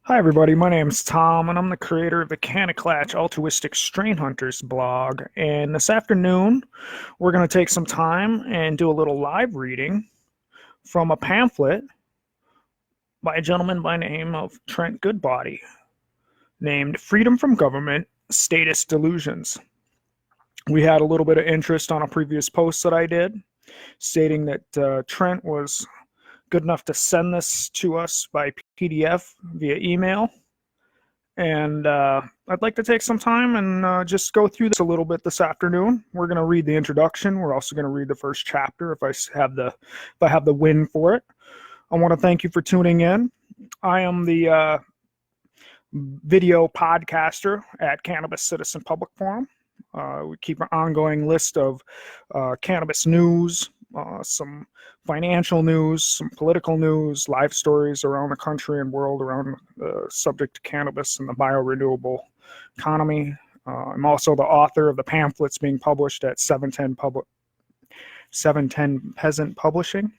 Hi everybody, my name's Tom and I'm the creator of the Cannabis Altruistic Strain Hunters blog. And this afternoon we're going to take some time and do a little live reading from a pamphlet by a gentleman by name of Trent Goodbaudy named Freedom from Government, Statist Delusions. We had a little bit of interest on a previous post that I did stating that Trent was good enough to send this to us by PDF via email. And I'd like to take some time and just go through this a little bit this afternoon. We're going to read the introduction. We're also going to read the first chapter if I have the wind for it. I want to thank you for tuning in. I am the video podcaster at Cannabis Citizen Public Forum. We keep an ongoing list of cannabis news, some financial news, some political news, live stories around the country and world around the subject of cannabis and the biorenewable economy. I'm also the author of the pamphlets being published at 710 Peasant Publishing.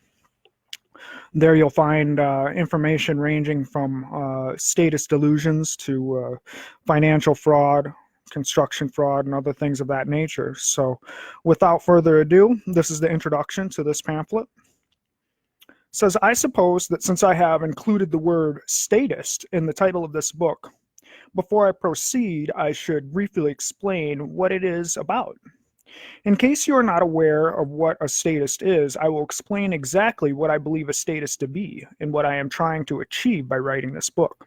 There you'll find information ranging from statist delusions to financial fraud, construction fraud, and other things of that nature. So without further ado, this is the introduction to this pamphlet. It says, I suppose that since I have included the word statist in the title of this book, before I proceed, I should briefly explain what it is about. In case you are not aware of what a statist is, I will explain exactly what I believe a statist to be and what I am trying to achieve by writing this book.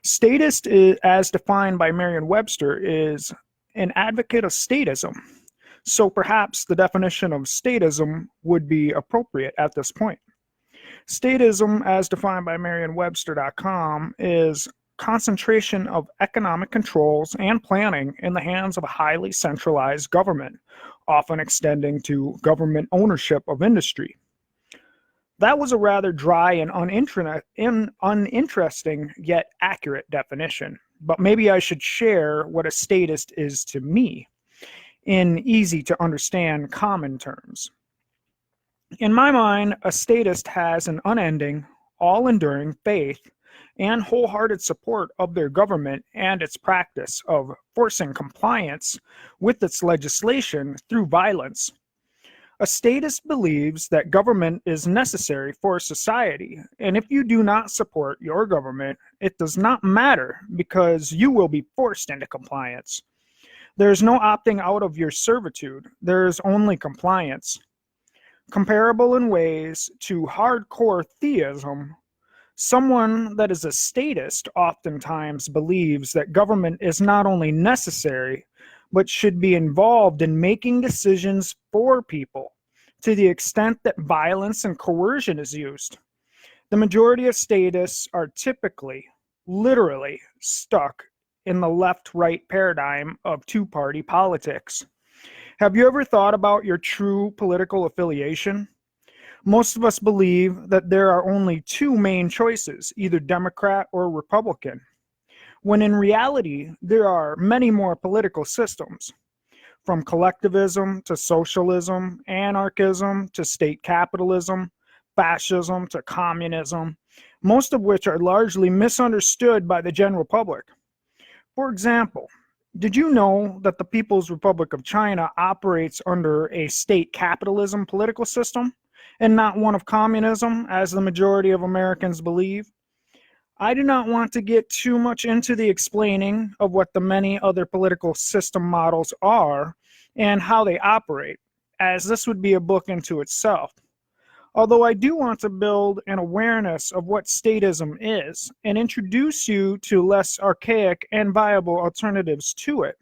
Statist, as defined by Merriam-Webster, is an advocate of statism. So perhaps the definition of statism would be appropriate at this point. Statism, as defined by Merriam-Webster.com, is concentration of economic controls and planning in the hands of a highly centralized government, often extending to government ownership of industry. That was a rather dry and uninteresting yet accurate definition, but maybe I should share what a statist is to me in easy to understand common terms. In my mind, a statist has an unending, all-enduring faith and wholehearted support of their government and its practice of forcing compliance with its legislation through violence. A statist believes that government is necessary for society, and if you do not support your government, it does not matter because you will be forced into compliance. There is no opting out of your servitude, there is only compliance. Comparable in ways to hardcore theism, someone that is a statist oftentimes believes that government is not only necessary, but should be involved in making decisions for people to the extent that violence and coercion is used. The majority of statists are typically, literally, stuck in the left-right paradigm of two-party politics. Have you ever thought about your true political affiliation? Most of us believe that there are only two main choices, either Democrat or Republican, when in reality, there are many more political systems, from collectivism to socialism, anarchism to state capitalism, fascism to communism, most of which are largely misunderstood by the general public. For example, did you know that the People's Republic of China operates under a state capitalism political system and not one of communism, as the majority of Americans believe? I do not want to get too much into the explaining of what the many other political system models are and how they operate, as this would be a book into itself. Although I do want to build an awareness of what statism is and introduce you to less archaic and viable alternatives to it.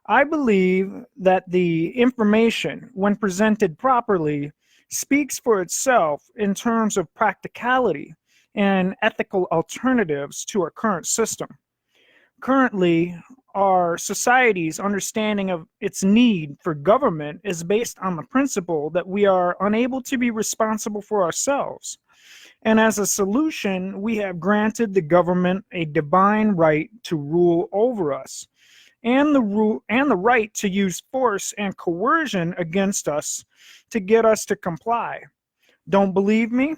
I believe that the information, when presented properly, speaks for itself in terms of practicality and ethical alternatives to our current system. Currently, our society's understanding of its need for government is based on the principle that we are unable to be responsible for ourselves. And as a solution, we have granted the government a divine right to rule over us, and the right to use force and coercion against us to get us to comply. Don't believe me?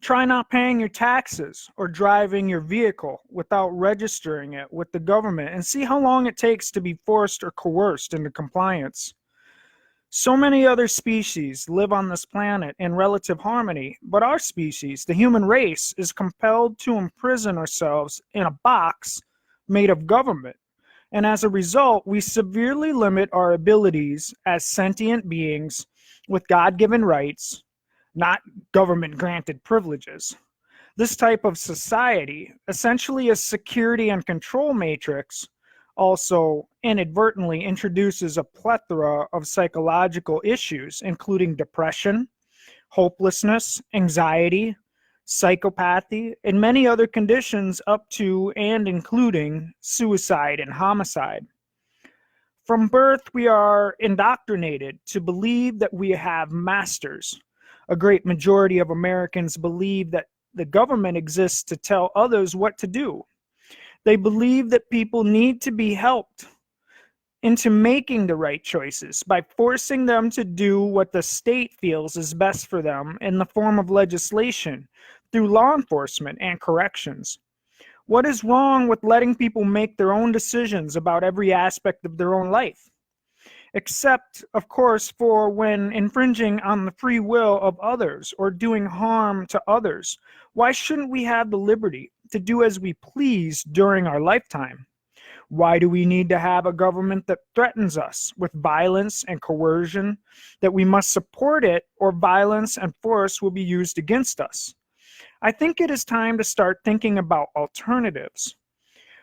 Try not paying your taxes or driving your vehicle without registering it with the government and see how long it takes to be forced or coerced into compliance. So many other species live on this planet in relative harmony, but our species, the human race, is compelled to imprison ourselves in a box made of government. And as a result, we severely limit our abilities as sentient beings with God-given rights, not government-granted privileges. This type of society, essentially a security and control matrix, also inadvertently introduces a plethora of psychological issues, including depression, hopelessness, anxiety, psychopathy, and many other conditions up to and including suicide and homicide. From birth, we are indoctrinated to believe that we have masters. A great majority of Americans believe that the government exists to tell others what to do. They believe that people need to be helped into making the right choices by forcing them to do what the state feels is best for them in the form of legislation, through law enforcement and corrections. What is wrong with letting people make their own decisions about every aspect of their own life? Except, of course, for when infringing on the free will of others or doing harm to others. Why shouldn't we have the liberty to do as we please during our lifetime? Why do we need to have a government that threatens us with violence and coercion, that we must support it or violence and force will be used against us? I think it is time to start thinking about alternatives.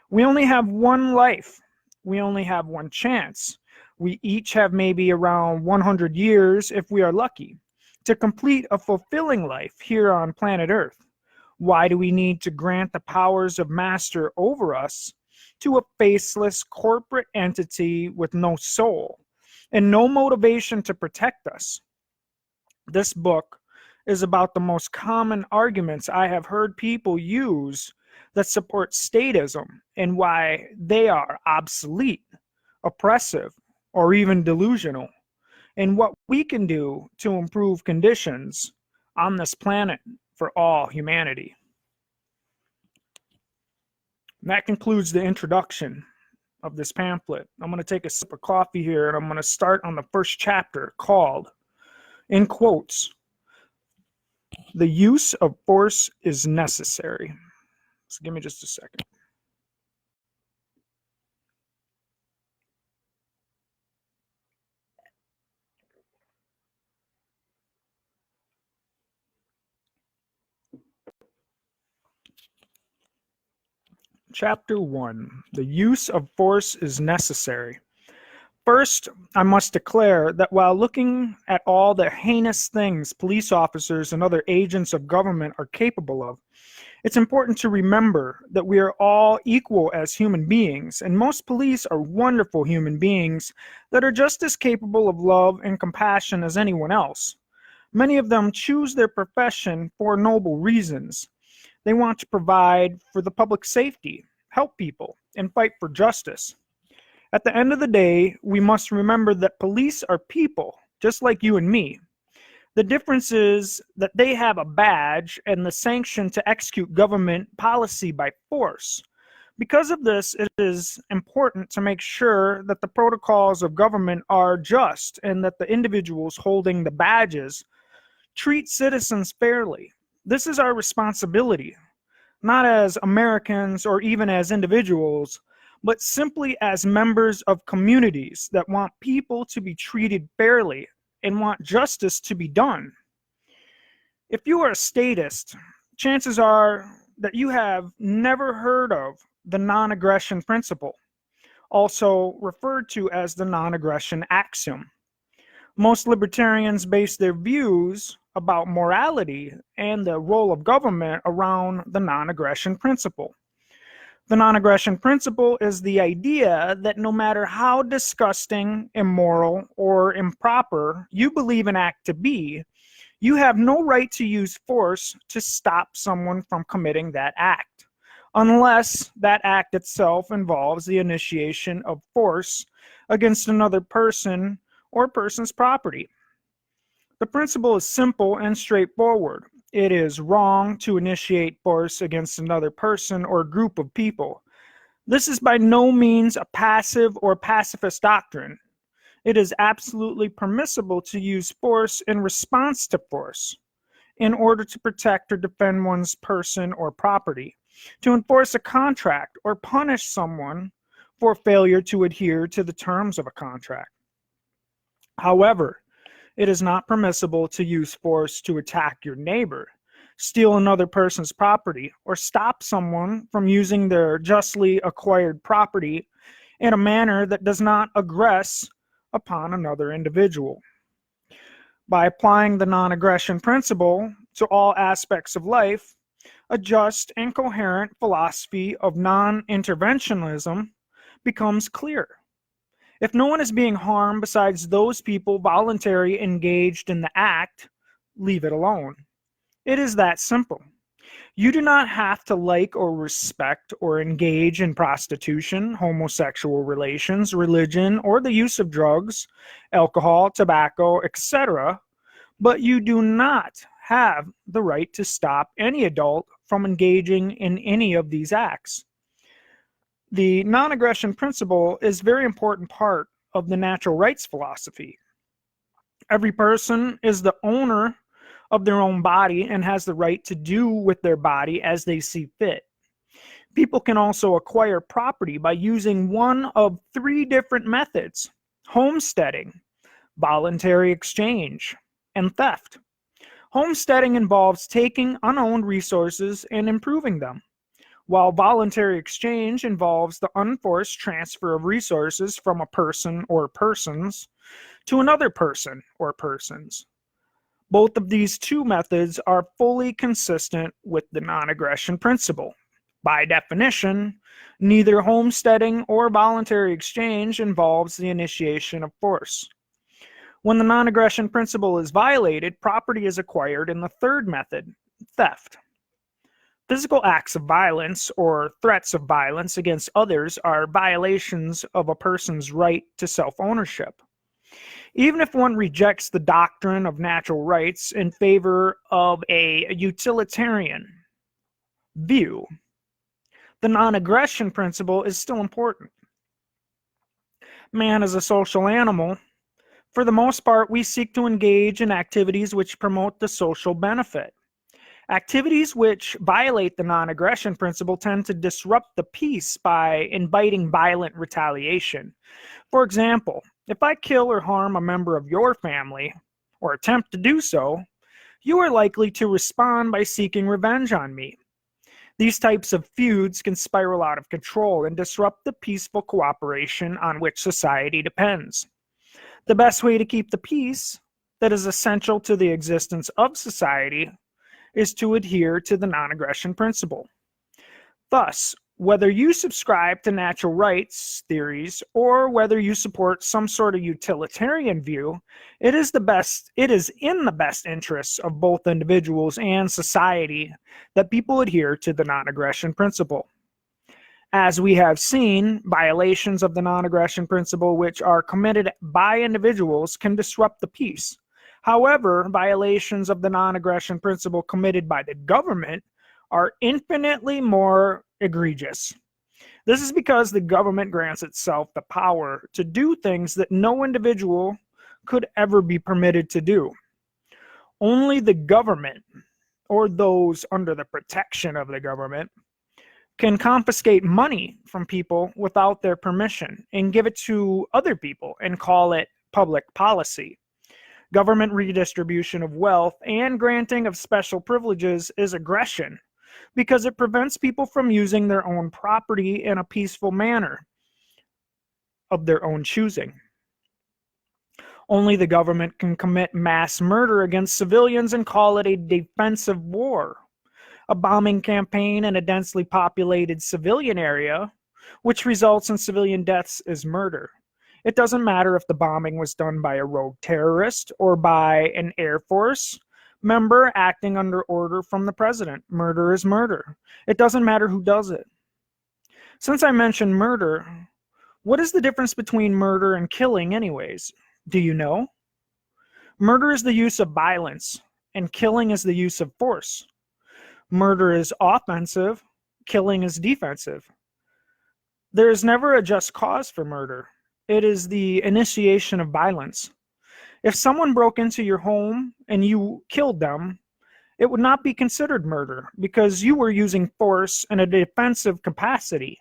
We only have one life. We only have one chance. We each have maybe around 100 years, if we are lucky, to complete a fulfilling life here on planet Earth. Why do we need to grant the powers of master over us to a faceless corporate entity with no soul and no motivation to protect us? This book is about the most common arguments I have heard people use that support statism and why they are obsolete, oppressive, or even delusional, and what we can do to improve conditions on this planet for all humanity. And that concludes the introduction of this pamphlet. I'm going to take a sip of coffee here, and I'm going to start on the first chapter called, in quotes, "The use of force is necessary." So give me just a second. Chapter 1. The use of force is necessary. First, I must declare that while looking at all the heinous things police officers and other agents of government are capable of, it's important to remember that we are all equal as human beings, and most police are wonderful human beings that are just as capable of love and compassion as anyone else. Many of them choose their profession for noble reasons. They want to provide for the public safety, help people, and fight for justice. At the end of the day, we must remember that police are people, just like you and me. The difference is that they have a badge and the sanction to execute government policy by force. Because of this, it is important to make sure that the protocols of government are just and that the individuals holding the badges treat citizens fairly. This is our responsibility, not as Americans or even as individuals, but simply as members of communities that want people to be treated fairly and want justice to be done. If you are a statist, chances are that you have never heard of the non-aggression principle, also referred to as the non-aggression axiom. Most libertarians base their views about morality and the role of government around the non-aggression principle. The non-aggression principle is the idea that no matter how disgusting, immoral, or improper you believe an act to be, you have no right to use force to stop someone from committing that act, unless that act itself involves the initiation of force against another person or person's property. The principle is simple and straightforward. it is wrong to initiate force against another person or group of people. This is by no means a passive or pacifist doctrine. It is absolutely permissible to use force in response to force in order to protect or defend one's person or property, to enforce a contract, or punish someone for failure to adhere to the terms of a contract. However, it is not permissible to use force to attack your neighbor, steal another person's property, or stop someone from using their justly acquired property in a manner that does not aggress upon another individual. By applying the non-aggression principle to all aspects of life, a just and coherent philosophy of non-interventionism becomes clear. If no one is being harmed besides those people voluntarily engaged in the act, leave it alone. It is that simple. You do not have to like or respect or engage in prostitution, homosexual relations, religion, or the use of drugs, alcohol, tobacco, etc., but you do not have the right to stop any adult from engaging in any of these acts. The non-aggression principle is a very important part of the natural rights philosophy. Every person is the owner of their own body and has the right to do with their body as they see fit. People can also acquire property by using one of three different methods: homesteading, voluntary exchange, and theft. Homesteading involves taking unowned resources and improving them, while voluntary exchange involves the unforced transfer of resources from a person or persons to another person or persons. Both of these two methods are fully consistent with the non-aggression principle. By definition, neither homesteading or voluntary exchange involves the initiation of force. When the non-aggression principle is violated, property is acquired in the third method, theft. Physical acts of violence or threats of violence against others are violations of a person's right to self-ownership. Even if one rejects the doctrine of natural rights in favor of a utilitarian view, the non-aggression principle is still important. Man is a social animal. For the most part, we seek to engage in activities which promote the social benefit. Activities which violate the non-aggression principle tend to disrupt the peace by inviting violent retaliation. For example, if I kill or harm a member of your family, or attempt to do so, you are likely to respond by seeking revenge on me. These types of feuds can spiral out of control and disrupt the peaceful cooperation on which society depends. The best way to keep the peace that is essential to the existence of society is to adhere to the non-aggression principle. Thus, whether you subscribe to natural rights theories or whether you support some sort of utilitarian view, it is in the best interests of both individuals and society that people adhere to the non-aggression principle. As we have seen, violations of the non-aggression principle which are committed by individuals can disrupt the peace. However, violations of the non-aggression principle committed by the government are infinitely more egregious. This is because the government grants itself the power to do things that no individual could ever be permitted to do. Only the government, or those under the protection of the government, can confiscate money from people without their permission and give it to other people and call it public policy. Government redistribution of wealth and granting of special privileges is aggression because it prevents people from using their own property in a peaceful manner of their own choosing. Only the government can commit mass murder against civilians and call it a defensive war. A bombing campaign in a densely populated civilian area, which results in civilian deaths, is murder. It doesn't matter if the bombing was done by a rogue terrorist or by an Air Force member acting under order from the president. Murder is murder. It doesn't matter who does it. Since I mentioned murder, what is the difference between murder and killing anyways? Do you know? Murder is the use of violence and killing is the use of force. Murder is offensive, killing is defensive. There is never a just cause for murder. It is the initiation of violence. If someone broke into your home and you killed them, it would not be considered murder because you were using force in a defensive capacity.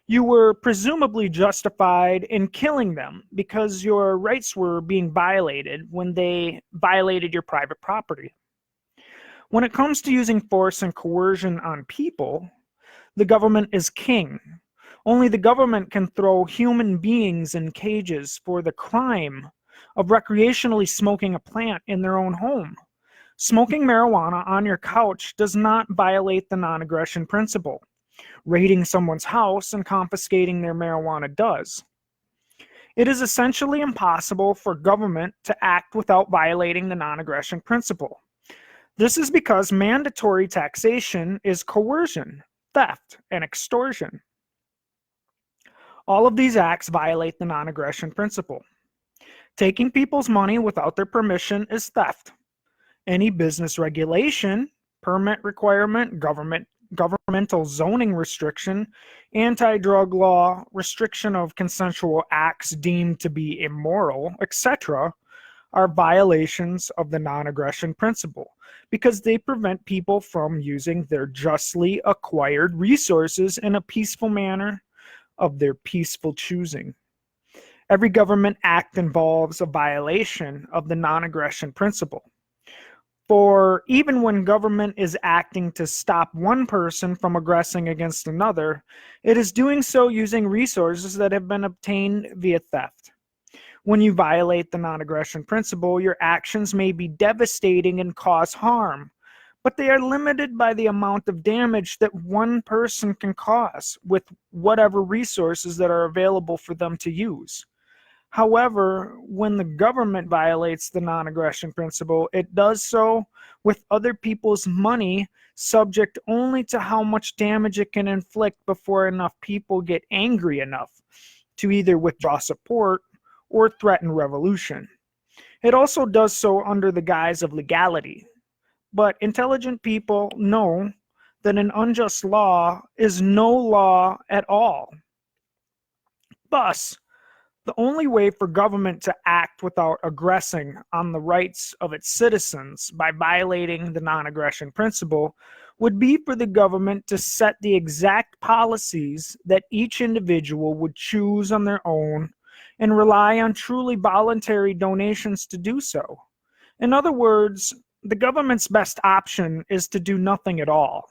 You were presumably justified in killing them because your rights were being violated when they violated your private property. When it comes to using force and coercion on people, the government is king. Only the government can throw human beings in cages for the crime of recreationally smoking a plant in their own home. Smoking marijuana on your couch does not violate the non-aggression principle. Raiding someone's house and confiscating their marijuana does. It is essentially impossible for government to act without violating the non-aggression principle. This is because mandatory taxation is coercion, theft, and extortion. All of these acts violate the non-aggression principle. Taking people's money without their permission is theft. Any business regulation, permit requirement, governmental zoning restriction, anti-drug law, restriction of consensual acts deemed to be immoral, etc., are violations of the non-aggression principle because they prevent people from using their justly acquired resources in a peaceful manner of their peaceful choosing. Every government act involves a violation of the non-aggression principle. For even when government is acting to stop one person from aggressing against another, it is doing so using resources that have been obtained via theft. When you violate the non-aggression principle, your actions may be devastating and cause harm, but they are limited by the amount of damage that one person can cause with whatever resources that are available for them to use. However, when the government violates the non-aggression principle, it does so with other people's money, subject only to how much damage it can inflict before enough people get angry enough to either withdraw support or threaten revolution. It also does so under the guise of legality. But intelligent people know that an unjust law is no law at all. Thus, the only way for government to act without aggressing on the rights of its citizens by violating the non-aggression principle would be for the government to set the exact policies that each individual would choose on their own and rely on truly voluntary donations to do so. In other words, the government's best option is to do nothing at all.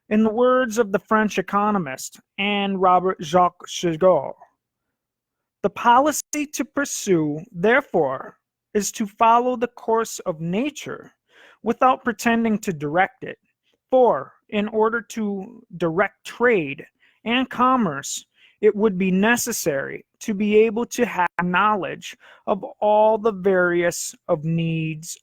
In the words of the French economist Anne Robert-Jacques Chagall, the policy to pursue, therefore, is to follow the course of nature without pretending to direct it. For, in order to direct trade and commerce, it would be necessary to be able to have knowledge of all the variations of needs,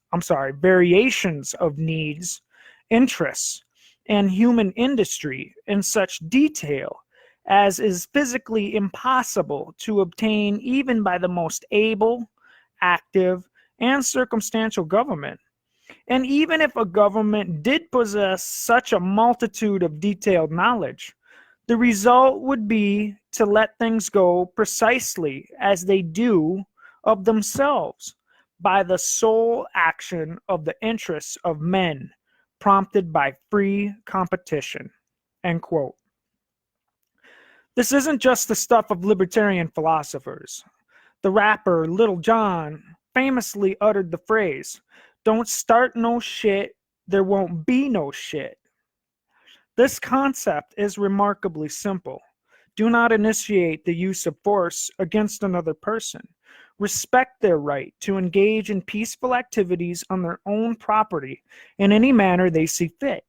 interests, and human industry in such detail as is physically impossible to obtain even by the most able, active, and circumstantial government. And even if a government did possess such a multitude of detailed knowledge, the result would be to let things go precisely as they do of themselves, by the sole action of the interests of men, prompted by free competition. End quote. This isn't just the stuff of libertarian philosophers. The rapper Lil Jon famously uttered the phrase, "Don't start no shit, there won't be no shit." This concept is remarkably simple. Do not initiate the use of force against another person. Respect their right to engage in peaceful activities on their own property in any manner they see fit.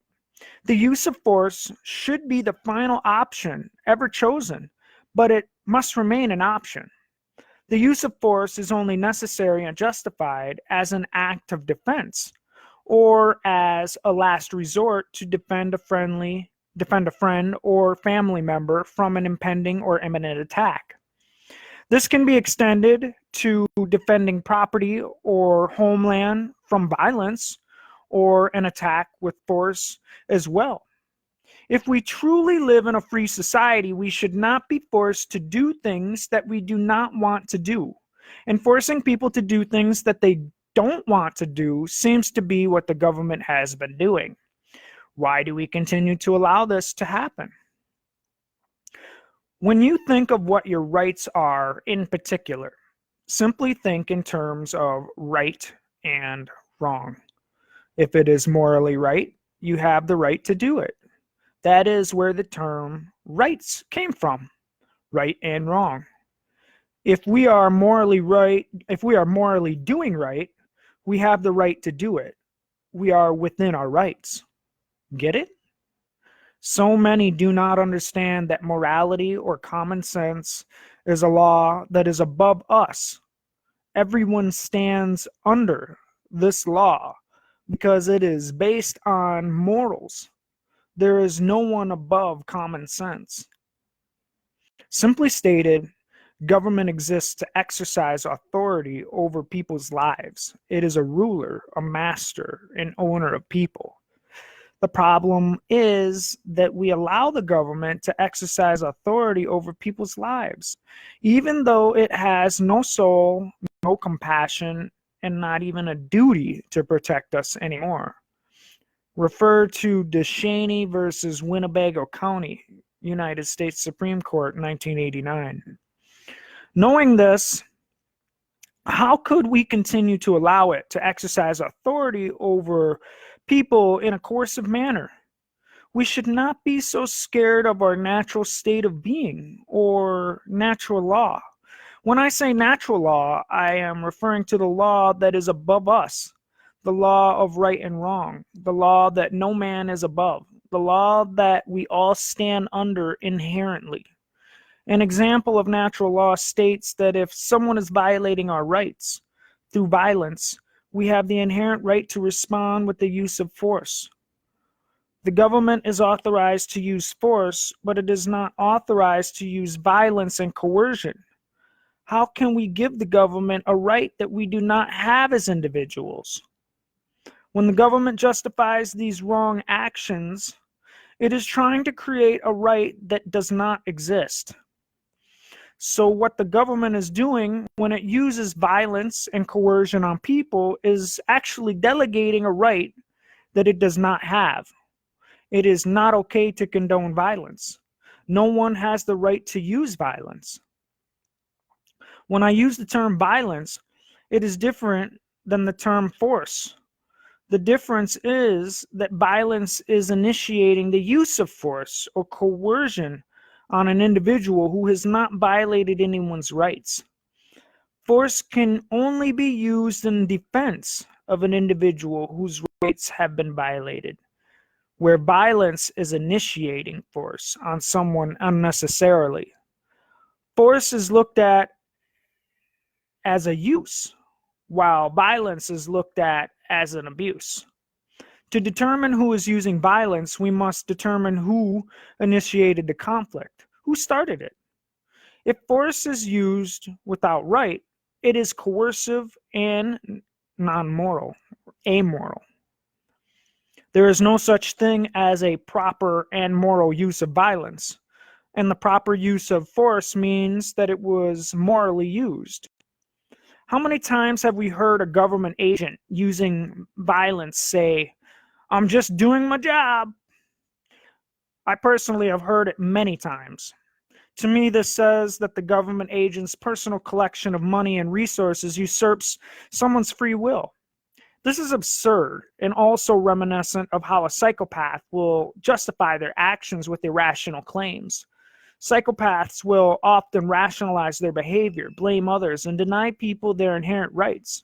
The use of force should be the final option ever chosen, but it must remain an option. The use of force is only necessary and justified as an act of defense, or as a last resort to defend a friend or family member from an impending or imminent attack. This can be extended to defending property or homeland from violence, or an attack with force as well. If we truly live in a free society, we should not be forced to do things that we do not want to do. And forcing people to do things that they don't want to do seems to be what the government has been doing. Why do we continue to allow this to happen? When you think of what your rights are in particular, simply think in terms of right and wrong. If it is morally right, you have the right to do it. That is where the term rights came from, right and wrong. If we are morally right, if we are morally doing right, we have the right to do it. We are within our rights. Get it? So many do not understand that morality or common sense is a law that is above us. Everyone stands under this law because it is based on morals. There is no one above common sense. Simply stated, government exists to exercise authority over people's lives. It is a ruler, a master, an owner of people. The problem is that we allow the government to exercise authority over people's lives, even though it has no soul, no compassion, and not even a duty to protect us anymore. Refer to DeShaney versus Winnebago County, United States Supreme Court, 1989. Knowing this, how could we continue to allow it to exercise authority over people in a coercive manner? We should not be so scared of our natural state of being or natural law. When I say natural law, I am referring to the law that is above us, the law of right and wrong, the law that no man is above, the law that we all stand under inherently. An example of natural law states that if someone is violating our rights through violence, we have the inherent right to respond with the use of force. The government is authorized to use force, but it is not authorized to use violence and coercion. How can we give the government a right that we do not have as individuals? When the government justifies these wrong actions, it is trying to create a right that does not exist. So what the government is doing when it uses violence and coercion on people is actually delegating a right that it does not have. It is not okay to condone violence. No one has the right to use violence. When I use the term violence, it is different than the term force. The difference is that violence is initiating the use of force or coercion on an individual who has not violated anyone's rights. Force can only be used in defense of an individual whose rights have been violated, where violence is initiating force on someone unnecessarily. Force is looked at as a use, while violence is looked at as an abuse. To determine who is using violence, we must determine who initiated the conflict, who started it. If force is used without right, it is coercive and non-moral, amoral. There is no such thing as a proper and moral use of violence, and the proper use of force means that it was morally used. How many times have we heard a government agent using violence say, "I'm just doing my job"? I personally have heard it many times. To me, this says that the government agent's personal collection of money and resources usurps someone's free will. This is absurd and also reminiscent of how a psychopath will justify their actions with irrational claims. Psychopaths will often rationalize their behavior, blame others, and deny people their inherent rights.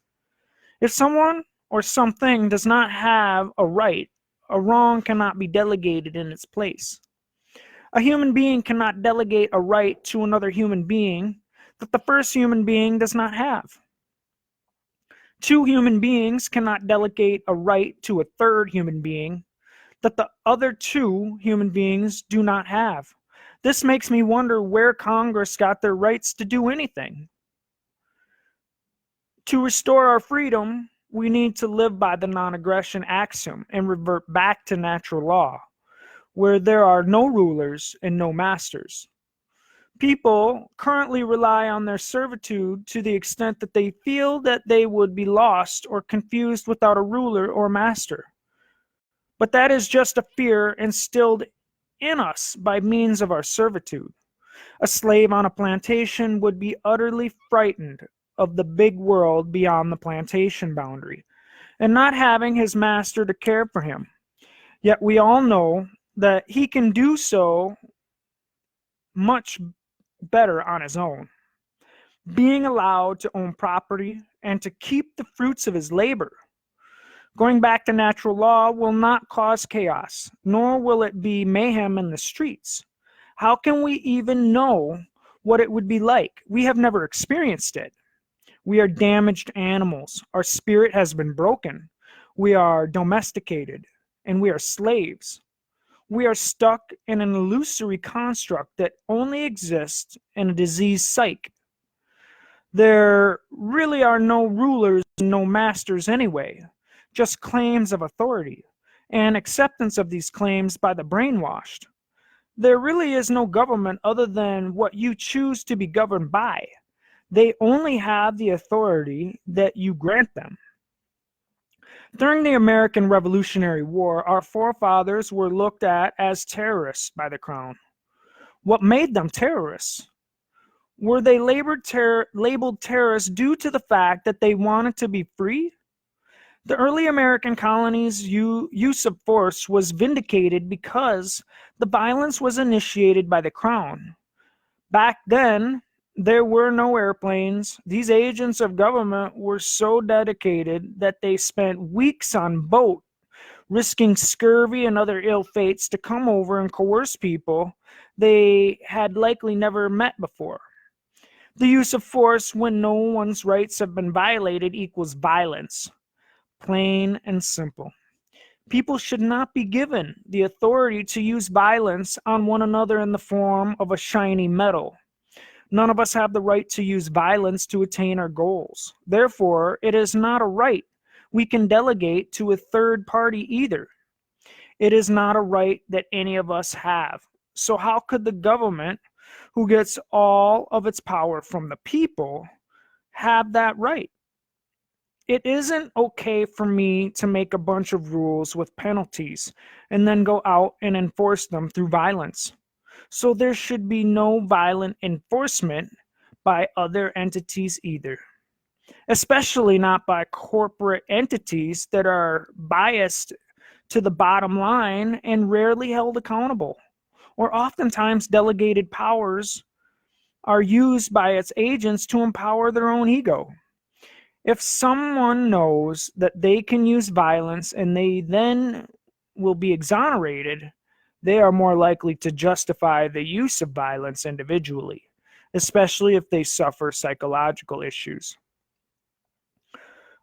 If someone or something does not have a right, a wrong cannot be delegated in its place. A human being cannot delegate a right to another human being that the first human being does not have. Two human beings cannot delegate a right to a third human being that the other two human beings do not have. This makes me wonder where Congress got their rights to do anything. To restore our freedom, we need to live by the non-aggression axiom and revert back to natural law, where there are no rulers and no masters. People currently rely on their servitude to the extent that they feel that they would be lost or confused without a ruler or master. But that is just a fear instilled in us by means of our servitude. A slave on a plantation would be utterly frightened of the big world beyond the plantation boundary, and not having his master to care for him. Yet we all know that he can do so much better on his own. Being allowed to own property and to keep the fruits of his labor. Going back to natural law will not cause chaos, nor will it be mayhem in the streets. How can we even know what it would be like? We have never experienced it. We are damaged animals. Our spirit has been broken. We are domesticated, and we are slaves. We are stuck in an illusory construct that only exists in a diseased psyche. There really are no rulers and no masters anyway, just claims of authority, and acceptance of these claims by the brainwashed. There really is no government other than what you choose to be governed by. They only have the authority that you grant them. During the American Revolutionary War, our forefathers were looked at as terrorists by the Crown. What made them terrorists? Were they labeled terrorists due to the fact that they wanted to be free? The early American colonies' use of force was vindicated because the violence was initiated by the Crown. Back then, there were no airplanes. These agents of government were so dedicated that they spent weeks on boat, risking scurvy and other ill fates to come over and coerce people they had likely never met before. The use of force when no one's rights have been violated equals violence. Plain and simple. People should not be given the authority to use violence on one another in the form of a shiny medal. None of us have the right to use violence to attain our goals. Therefore, it is not a right we can delegate to a third party either. It is not a right that any of us have. So how could the government, who gets all of its power from the people, have that right? It isn't okay for me to make a bunch of rules with penalties and then go out and enforce them through violence. So there should be no violent enforcement by other entities either, especially not by corporate entities that are biased to the bottom line and rarely held accountable, or oftentimes delegated powers are used by its agents to empower their own ego. If someone knows that they can use violence and they then will be exonerated, they are more likely to justify the use of violence individually, especially if they suffer psychological issues.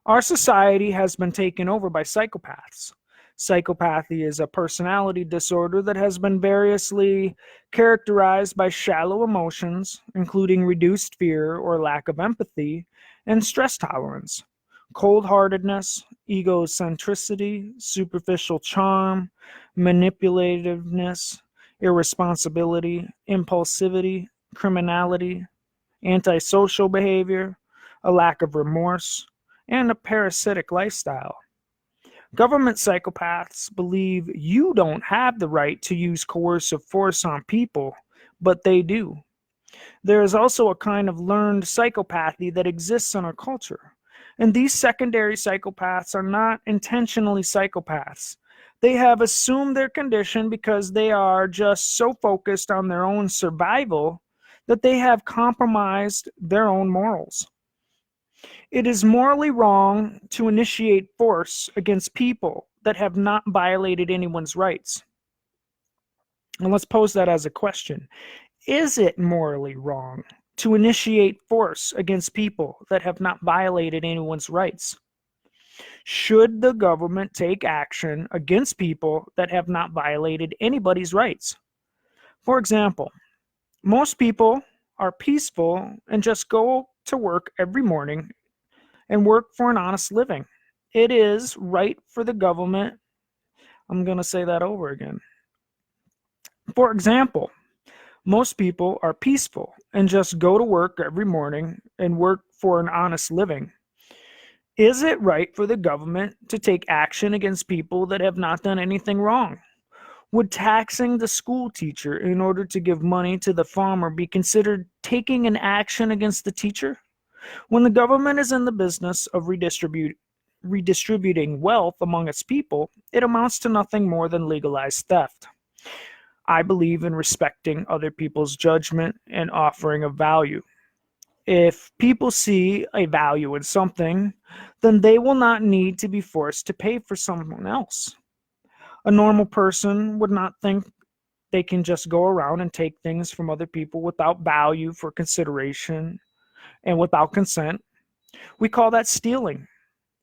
Our society has been taken over by psychopaths. Psychopathy is a personality disorder that has been variously characterized by shallow emotions, including reduced fear or lack of empathy, and stress tolerance, cold-heartedness, egocentricity, superficial charm, manipulativeness, irresponsibility, impulsivity, criminality, antisocial behavior, a lack of remorse, and a parasitic lifestyle. Government psychopaths believe you don't have the right to use coercive force on people, but they do. There is also a kind of learned psychopathy that exists in our culture. And these secondary psychopaths are not intentionally psychopaths. They have assumed their condition because they are just so focused on their own survival that they have compromised their own morals. It is morally wrong to initiate force against people that have not violated anyone's rights. And let's pose that as a question. Is it morally wrong to initiate force against people that have not violated anyone's rights? Should the government take action against people that have not violated anybody's rights? For example, most people are peaceful and just go to work every morning and work for an honest living. it is right for the government. I'm going to say that over again. For example, most people are peaceful and just go to work every morning and work for an honest living. Is it right for the government to take action against people that have not done anything wrong? Would taxing the school teacher in order to give money to the farmer be considered taking an action against the teacher? When the government is in the business of redistributing wealth among its people, it amounts to nothing more than legalized theft. I believe in respecting other people's judgment and offering of value. If people see a value in something, then they will not need to be forced to pay for someone else. A normal person would not think they can just go around and take things from other people without value for consideration and without consent. We call that stealing.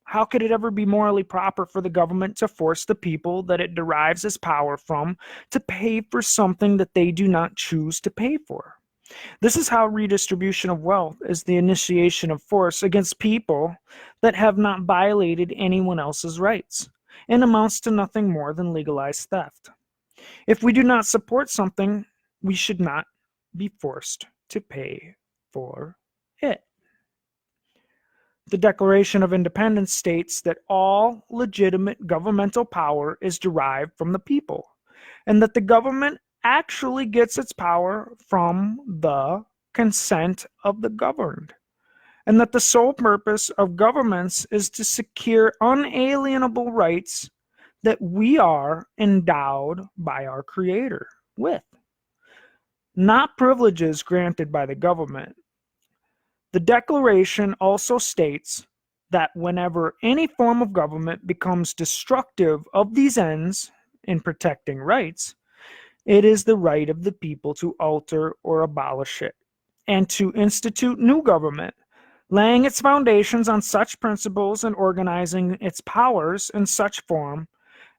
How could it ever be morally proper for the government to force the people that it derives its power from to pay for something that they do not choose to pay for? This is how redistribution of wealth is the initiation of force against people that have not violated anyone else's rights, and amounts to nothing more than legalized theft. If we do not support something, we should not be forced to pay for it. The Declaration of Independence states that all legitimate governmental power is derived from the people, and that the government actually gets its power from the consent of the governed, and that the sole purpose of governments is to secure unalienable rights that we are endowed by our Creator with, not privileges granted by the government. The Declaration also states that whenever any form of government becomes destructive of these ends in protecting rights, it is the right of the people to alter or abolish it, and to institute new government, laying its foundations on such principles and organizing its powers in such form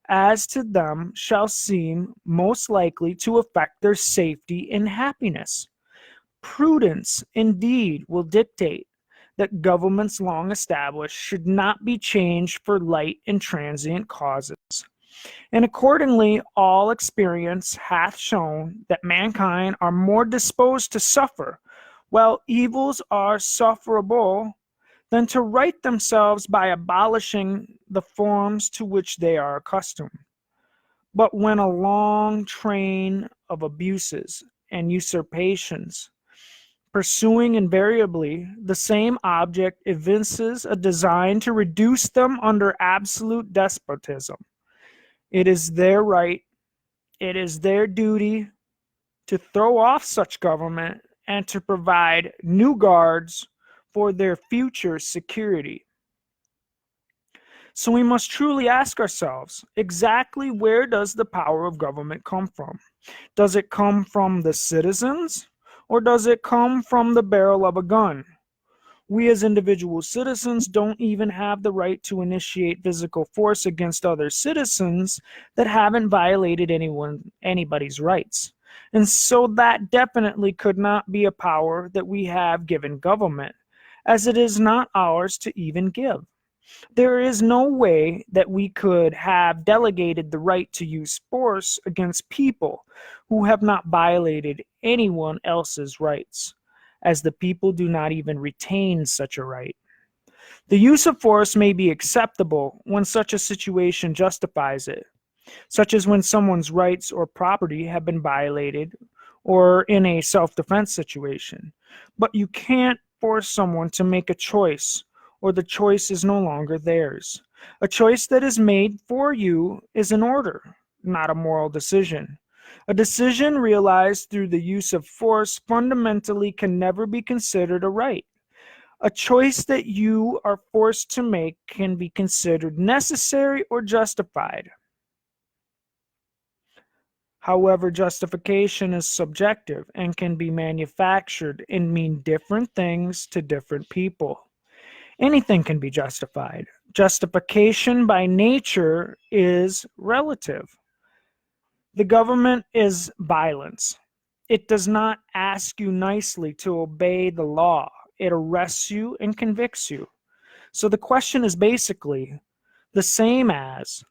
as to them shall seem most likely to affect their safety and happiness. Prudence, indeed, will dictate that governments long established should not be changed for light and transient causes. And accordingly, all experience hath shown that mankind are more disposed to suffer, while evils are sufferable, than to right themselves by abolishing the forms to which they are accustomed. But when a long train of abuses and usurpations, pursuing invariably the same object, evinces a design to reduce them under absolute despotism, it is their right, it is their duty to throw off such government and to provide new guards for their future security. So we must truly ask ourselves, exactly where does the power of government come from? Does it come from the citizens, or does it come from the barrel of a gun? We as individual citizens don't even have the right to initiate physical force against other citizens that haven't violated anybody's rights. And so that definitely could not be a power that we have given government, as it is not ours to even give. There is no way that we could have delegated the right to use force against people who have not violated anyone else's rights, as the people do not even retain such a right. The use of force may be acceptable when such a situation justifies it, such as when someone's rights or property have been violated, or in a self-defense situation. But you can't force someone to make a choice, or the choice is no longer theirs. A choice that is made for you is an order, not a moral decision. A decision realized through the use of force fundamentally can never be considered a right. A choice that you are forced to make can be considered necessary or justified. However, justification is subjective and can be manufactured and mean different things to different people. Anything can be justified. Justification by nature is relative. The government is violence. It does not ask you nicely to obey the law. It arrests you and convicts you. So the question is basically, the same as,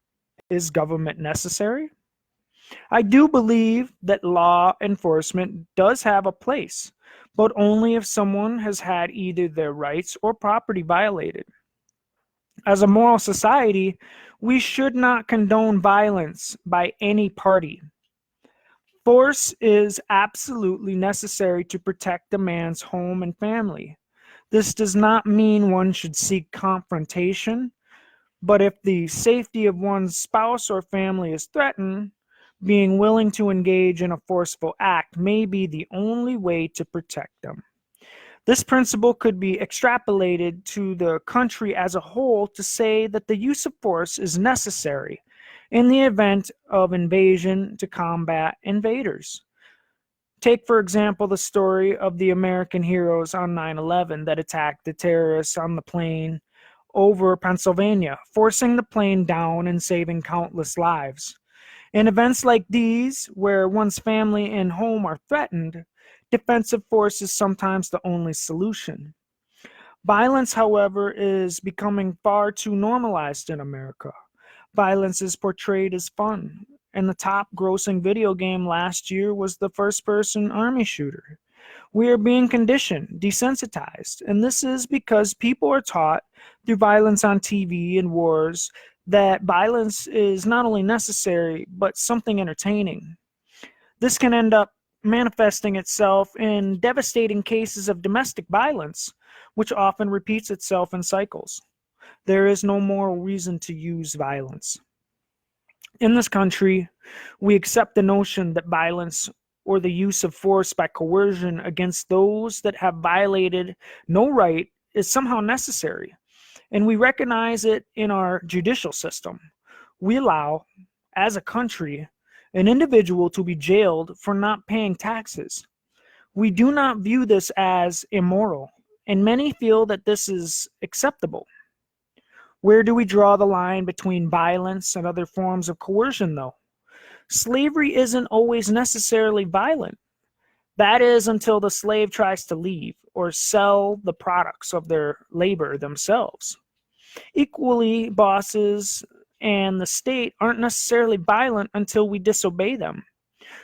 is government necessary? I do believe that law enforcement does have a place, but only if someone has had either their rights or property violated. As a moral society, we should not condone violence by any party. Force is absolutely necessary to protect a man's home and family. This does not mean one should seek confrontation, but if the safety of one's spouse or family is threatened, being willing to engage in a forceful act may be the only way to protect them. This principle could be extrapolated to the country as a whole to say that the use of force is necessary in the event of invasion to combat invaders. Take, for example, the story of the American heroes on 9/11 that attacked the terrorists on the plane over Pennsylvania, forcing the plane down and saving countless lives. In events like these, where one's family and home are threatened, defensive force is sometimes the only solution. Violence, however, is becoming far too normalized in America. Violence is portrayed as fun, and the top grossing video game last year was the first-person army shooter. We are being conditioned, desensitized, and this is because people are taught through violence on TV and wars that violence is not only necessary, but something entertaining. This can end up manifesting itself in devastating cases of domestic violence, which often repeats itself in cycles. There is no moral reason to use violence. In this country, we accept the notion that violence or the use of force by coercion against those that have violated no right is somehow necessary, and we recognize it in our judicial system. We allow, as a country, an individual to be jailed for not paying taxes. We do not view this as immoral, and many feel that this is acceptable. Where do we draw the line between violence and other forms of coercion, though? Slavery isn't always necessarily violent. That is until the slave tries to leave or sell the products of their labor themselves. Equally, bosses and the state aren't necessarily violent until we disobey them.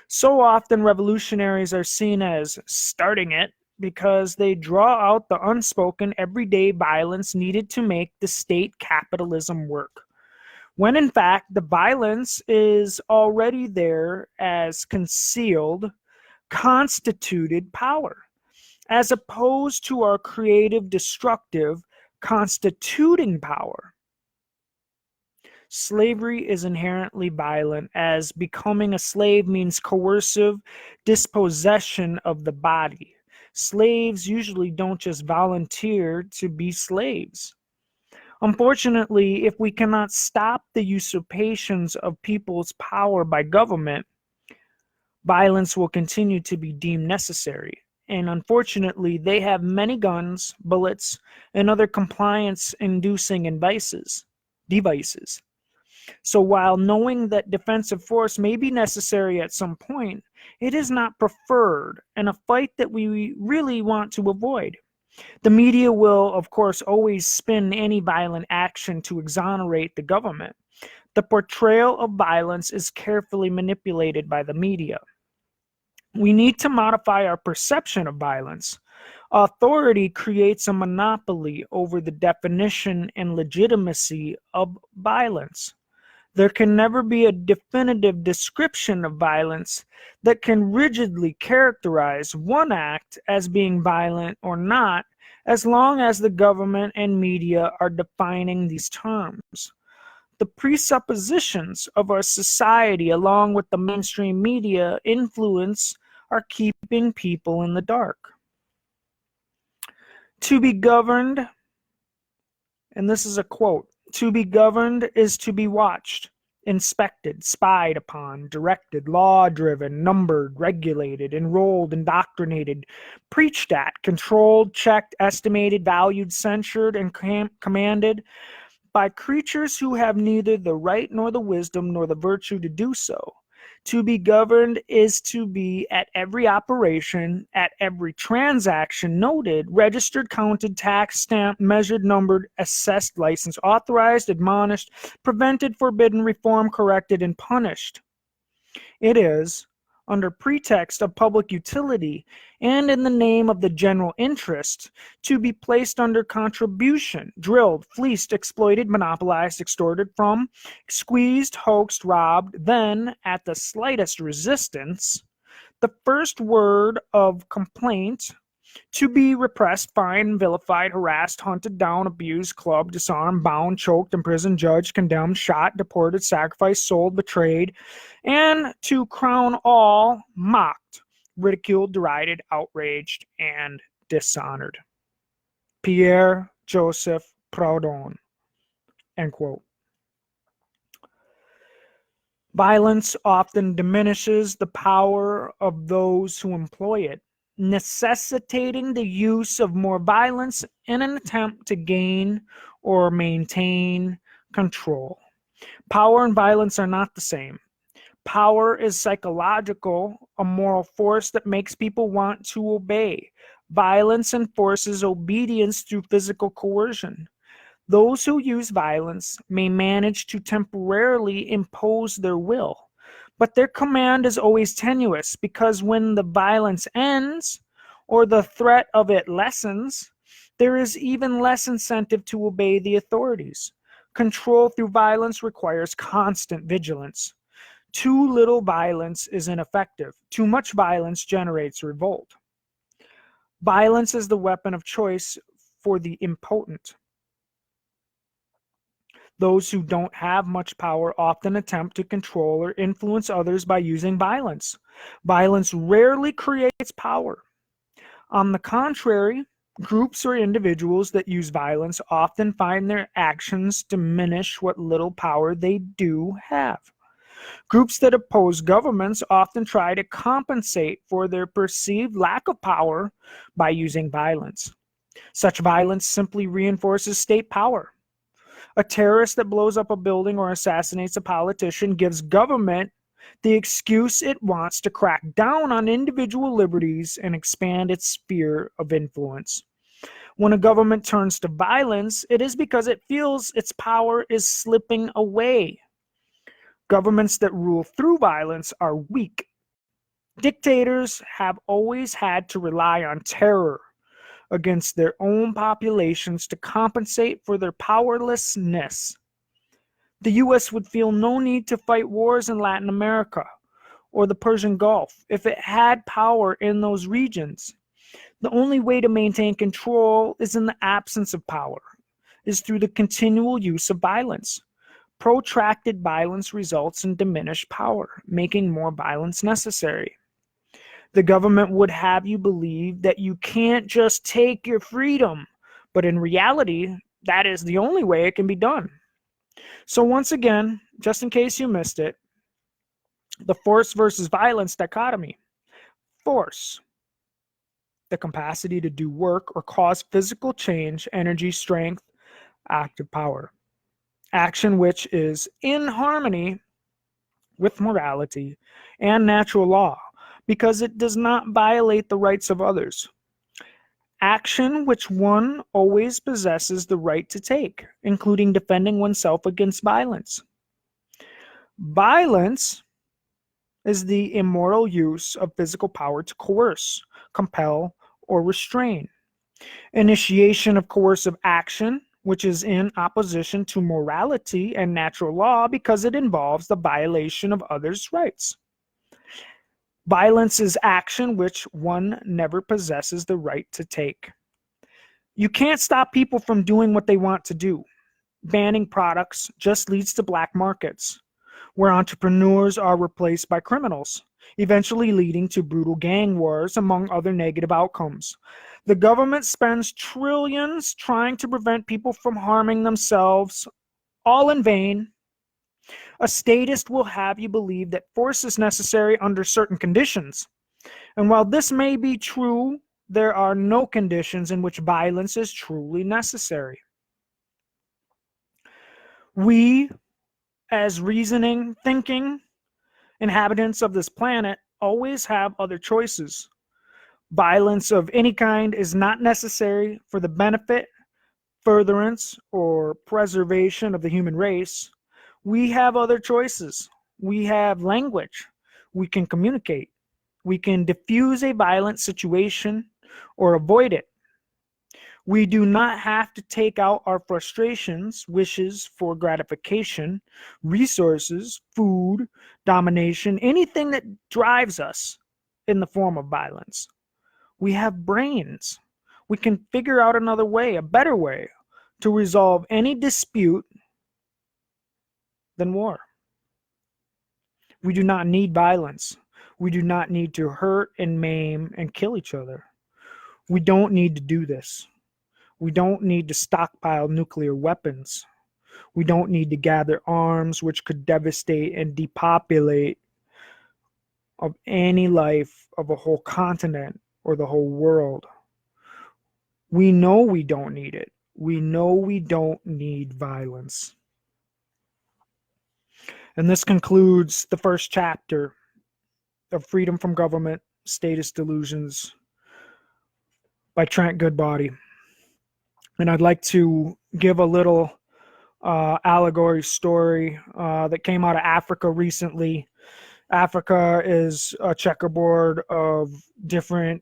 So often revolutionaries are seen as starting it because they draw out the unspoken everyday violence needed to make the state capitalism work, when in fact the violence is already there as concealed, constituted power, as opposed to our creative, destructive, constituting power. Slavery is inherently violent, as becoming a slave means coercive dispossession of the body. Slaves usually don't just volunteer to be slaves. Unfortunately, if we cannot stop the usurpations of people's power by government, violence will continue to be deemed necessary. And unfortunately, they have many guns, bullets, and other compliance-inducing devices. So while knowing that defensive force may be necessary at some point, it is not preferred and a fight that we really want to avoid. The media will, of course, always spin any violent action to exonerate the government. The portrayal of violence is carefully manipulated by the media. We need to modify our perception of violence. Authority creates a monopoly over the definition and legitimacy of violence. There can never be a definitive description of violence that can rigidly characterize one act as being violent or not, as long as the government and media are defining these terms. The presuppositions of our society, along with the mainstream media influence, are keeping people in the dark. To be governed, and this is a quote, to be governed is to be watched, inspected, spied upon, directed, law-driven, numbered, regulated, enrolled, indoctrinated, preached at, controlled, checked, estimated, valued, censured, and commanded by creatures who have neither the right nor the wisdom nor the virtue to do so. To be governed is to be at every operation, at every transaction noted, registered, counted, taxed, stamped, measured, numbered, assessed, licensed, authorized, admonished, prevented, forbidden, reformed, corrected, and punished. It is, under pretext of public utility and in the name of the general interest, to be placed under contribution, drilled, fleeced, exploited, monopolized, extorted from, squeezed, hoaxed, robbed, then, at the slightest resistance, the first word of complaint, to be repressed, fined, vilified, harassed, hunted down, abused, clubbed, disarmed, bound, choked, imprisoned, judged, condemned, shot, deported, sacrificed, sold, betrayed, and to crown all, mocked, ridiculed, derided, outraged, and dishonored. Pierre Joseph Proudhon. End quote. Violence often diminishes the power of those who employ it, necessitating the use of more violence in an attempt to gain or maintain control. Power and violence are not the same. Power is psychological, a moral force that makes people want to obey. Violence enforces obedience through physical coercion. Those who use violence may manage to temporarily impose their will, but their command is always tenuous because when the violence ends or the threat of it lessens, there is even less incentive to obey the authorities. Control through violence requires constant vigilance. Too little violence is ineffective. Too much violence generates revolt. Violence is the weapon of choice for the impotent. Those who don't have much power often attempt to control or influence others by using violence. Violence rarely creates power. On the contrary, groups or individuals that use violence often find their actions diminish what little power they do have. Groups that oppose governments often try to compensate for their perceived lack of power by using violence. Such violence simply reinforces state power. A terrorist that blows up a building or assassinates a politician gives government the excuse it wants to crack down on individual liberties and expand its sphere of influence. When a government turns to violence, it is because it feels its power is slipping away. Governments that rule through violence are weak. Dictators have always had to rely on terror against their own populations to compensate for their powerlessness. The U.S. would feel no need to fight wars in Latin America or the Persian Gulf if it had power in those regions. The only way to maintain control is in the absence of power, is through the continual use of violence. Protracted violence results in diminished power, making more violence necessary. The government would have you believe that you can't just take your freedom, but in reality, that is the only way it can be done. So once again, just in case you missed it, the force versus violence dichotomy. Force, the capacity to do work or cause physical change, energy, strength, active power. Action which is in harmony with morality and natural law, because it does not violate the rights of others. Action which one always possesses the right to take, including defending oneself against violence. Violence is the immoral use of physical power to coerce, compel, or restrain. Initiation of coercive action, which is in opposition to morality and natural law because it involves the violation of others' rights. Violence is action which one never possesses the right to take. You can't stop people from doing what they want to do. Banning products just leads to black markets, where entrepreneurs are replaced by criminals, eventually leading to brutal gang wars, among other negative outcomes. The government spends trillions trying to prevent people from harming themselves, all in vain. A statist will have you believe that force is necessary under certain conditions. And while this may be true, there are no conditions in which violence is truly necessary. We, as reasoning, thinking, Inhabitants of this planet always have other choices. Violence of any kind is not necessary for the benefit, furtherance, or preservation of the human race. We have other choices. We have language. We can communicate. We can diffuse a violent situation or avoid it. We do not have to take out our frustrations, wishes for gratification, resources, food, domination, anything that drives us in the form of violence. We have brains. We can figure out another way, a better way, to resolve any dispute than war. We do not need violence. We do not need to hurt and maim and kill each other. We don't need to do this. We don't need to stockpile nuclear weapons. We don't need to gather arms which could devastate and depopulate of any life of a whole continent or the whole world. We know we don't need it. We know we don't need violence. And this concludes the first chapter of Freedom from Government, Statist Delusions by Trent Goodbaudy. And I'd like to give a little allegory story that came out of Africa recently. Africa is a checkerboard of different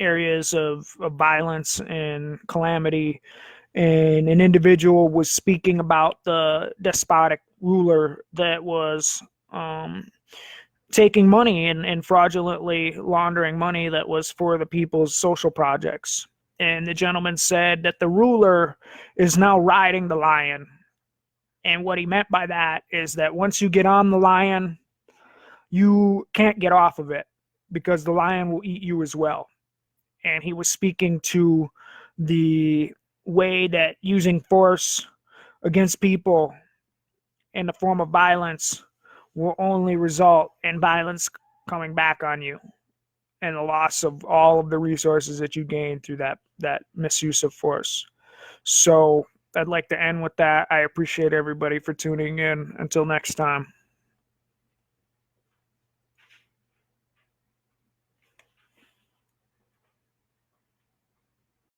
areas of violence and calamity. And an individual was speaking about the despotic ruler that was taking money and fraudulently laundering money that was for the people's social projects. And the gentleman said that the ruler is now riding the lion. And what he meant by that is that once you get on the lion, you can't get off of it because the lion will eat you as well. And he was speaking to the way that using force against people in the form of violence will only result in violence coming back on you and the loss of all of the resources that you gain through that misuse of force. So I'd like to end with that. I appreciate everybody for tuning in. Until next time.